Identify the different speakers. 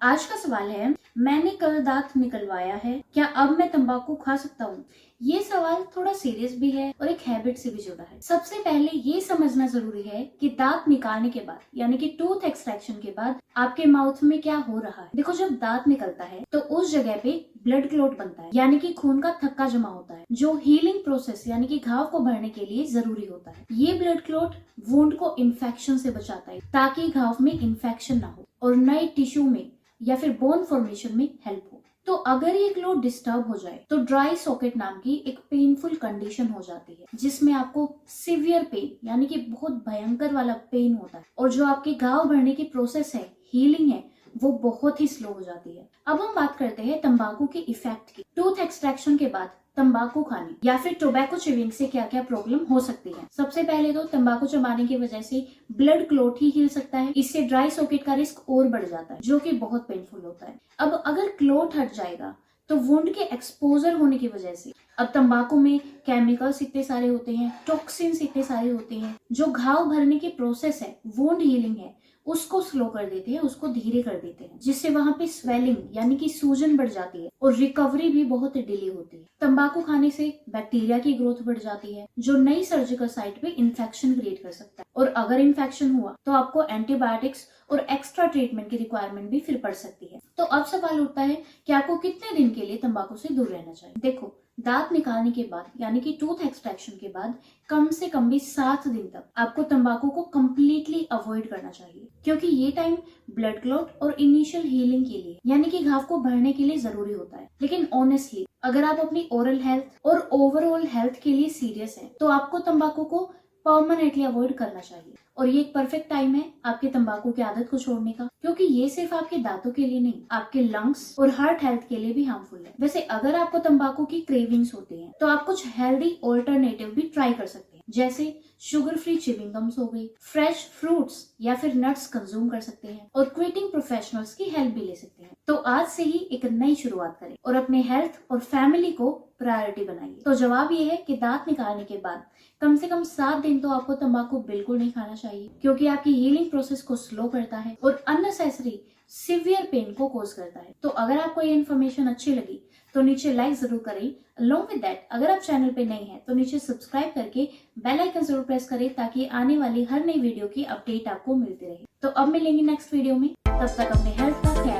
Speaker 1: आज का सवाल है, मैंने कल दांत निकलवाया है, क्या अब मैं तंबाकू खा सकता हूँ? ये सवाल थोड़ा सीरियस भी है और एक हैबिट से भी जुड़ा है। सबसे पहले ये समझना जरूरी है कि दांत निकालने के बाद यानी कि टूथ एक्सट्रैक्शन के बाद आपके माउथ में क्या हो रहा है। देखो, जब दांत निकलता है तो उस जगह पे ब्लड क्लॉट बनता है, यानी कि खून का थक्का जमा होता है, जो हीलिंग प्रोसेस यानी कि घाव को भरने के लिए जरूरी होता है। ये ब्लड क्लॉट वुंड को इन्फेक्शन से बचाता है ताकि घाव में इन्फेक्शन ना हो और नए टिश्यू में या फिर बोन फॉर्मेशन में हेल्प हो। तो अगर ये क्लॉट डिस्टर्ब हो जाए तो ड्राई सॉकेट नाम की एक पेनफुल कंडीशन हो जाती है, जिसमें आपको सिवियर पेन यानी कि बहुत भयंकर वाला पेन होता है और जो आपके घाव भरने की प्रोसेस है, हीलिंग है, वो बहुत ही स्लो हो जाती है। अब हम बात करते हैं तंबाकू के इफेक्ट की। टूथ एक्सट्रैक्शन के बाद तंबाकू खाने या फिर टोबैको चिविंग से क्या क्या प्रॉब्लम हो सकती है। सबसे पहले तो तंबाकू चबाने की वजह से ब्लड क्लॉट ही हिल सकता है। इससे ड्राई सॉकेट का रिस्क और बढ़ जाता है, जो कि बहुत पेनफुल होता है। अब अगर क्लॉट हट जाएगा तो वुंड के एक्सपोजर होने की वजह से, अब तंबाकू में केमिकल्स इतने सारे होते हैं, टॉक्सिन्स इतने सारे होते हैं, जो घाव भरने की प्रोसेस है, वुंड हीलिंग है, उसको स्लो कर देते हैं, उसको धीरे कर देते हैं, जिससे वहां पे स्वेलिंग यानी कि सूजन बढ़ जाती है और रिकवरी भी बहुत डिले होती है। तंबाकू खाने से बैक्टीरिया की ग्रोथ बढ़ जाती है, जो नई सर्जिकल साइट पे इन्फेक्शन क्रिएट कर सकता है, और अगर इन्फेक्शन हुआ तो आपको एंटीबायोटिक्स और एक्स्ट्रा ट्रीटमेंट की रिक्वायरमेंट भी फिर पड़ सकती है। तो अब सवाल उठता है कि आपको कितने दिन के लिए तंबाकू से दूर रहना चाहिए। देखो, दांत निकालने के बाद यानी कि टूथ एक्सट्रैक्शन के बाद कम से कम भी 7 दिन तक आपको तंबाकू को कम्प्लीटली अवॉइड करना चाहिए, क्योंकि ये टाइम ब्लड क्लॉट और इनिशियल हीलिंग के लिए यानी कि घाव को भरने के लिए जरूरी होता है। लेकिन ऑनेस्टली, अगर आप अपनी ओरल हेल्थ और ओवरऑल हेल्थ के लिए सीरियस हैं, तो आपको तंबाकू को परमानेंटली अवॉइड करना चाहिए। और ये एक परफेक्ट टाइम है आपके तंबाकू की आदत को छोड़ने का, क्योंकि ये सिर्फ आपके दांतों के लिए नहीं, आपके लंग्स और हार्ट हेल्थ के लिए भी हार्मफुल है। वैसे अगर आपको तंबाकू की क्रेविंग्स होती हैं, तो आप कुछ हेल्दी ऑल्टरनेटिव भी ट्राई कर सकते हैं, जैसे शुगर फ्री चिविंग गम्स हो गई, फ्रेश फ्रूट्स या फिर नट्स कंज्यूम कर सकते हैं, और क्विटिंग प्रोफेशनल्स की हेल्प भी ले सकते हैं। तो आज से ही एक नई शुरुआत करें और अपने हेल्थ और फैमिली को प्रायोरिटी बनाइए। तो जवाब ये है कि दांत निकालने के बाद कम से कम 7 दिन तो आपको तंबाकू बिल्कुल नहीं खाना चाहिए, क्योंकि आपकी हीलिंग प्रोसेस को स्लो करता है और अननेसेसरी सिवियर पेन को कॉज करता है। तो अगर आपको ये इन्फॉर्मेशन अच्छी लगी तो नीचे लाइक जरूर करें। अलोंग विद दैट, अगर आप चैनल पे नए हैं तो नीचे सब्सक्राइब करके बेल आइकन जरूर प्रेस करें, ताकि आने वाली हर नई वीडियो की अपडेट आपको मिलती रहे। तो अब मिलेंगे नेक्स्ट वीडियो में, तब तक अपने हेल्थ का ख्याल